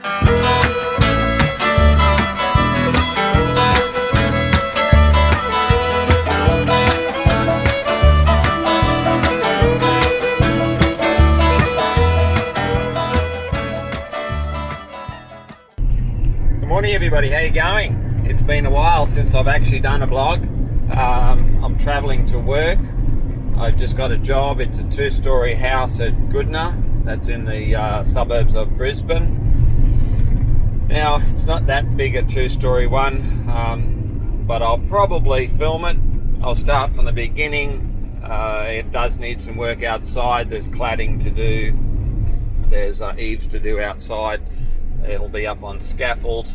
Good morning everybody, how you going? It's been a while since I've actually done a vlog. I'm travelling to work. I've just got a job. It's a 2-story house at Goodna, that's in the suburbs of Brisbane. Now it's not that big a 2-story one, but I'll probably film it. I'll start from the beginning. It does need some work outside. There's cladding to do, there's eaves to do outside. It'll be up on scaffold,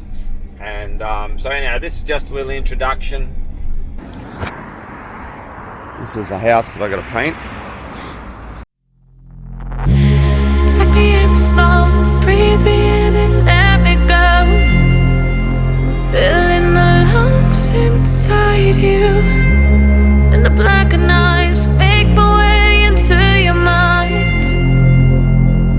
and so anyhow, this is just a little introduction. This is a house that I got to paint. Suck me in the smoke, breathe me in and let me go. Filling the lungs inside you, and the blackened eyes make my way into your mind.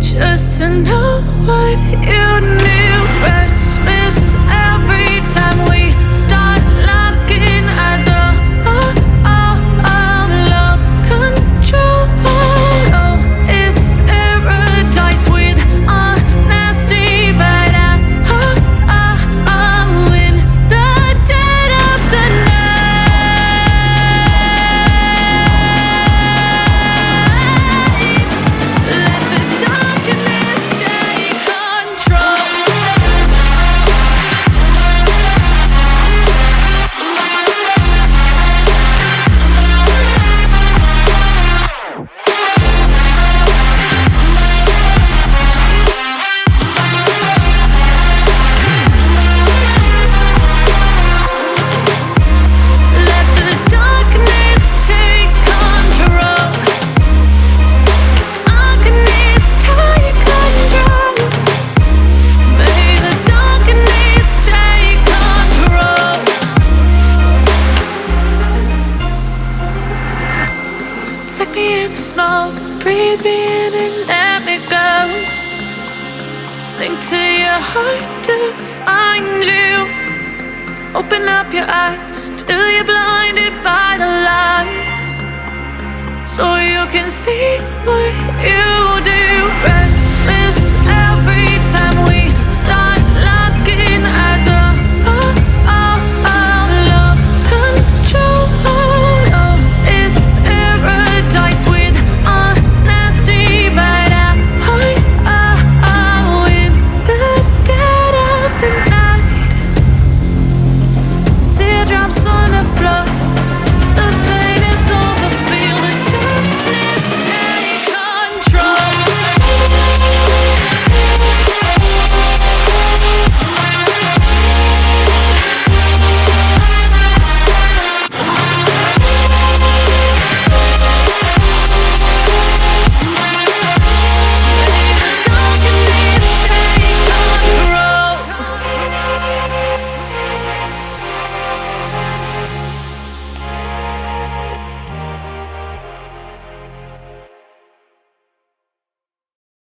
Just to know what you knew. Restless every time we start locking eyes. Lost control. Oh, it's paradise with a nasty bite. I'm in the dead of the night. Let the darkness take control. Let the darkness take control. Darkness take control. May the darkness take control. Suck me in the smoke, breathe me in and let me go. Sink to your heart to find you. Open up your eyes till you're blinded by the lies, so you can see what you do. Rest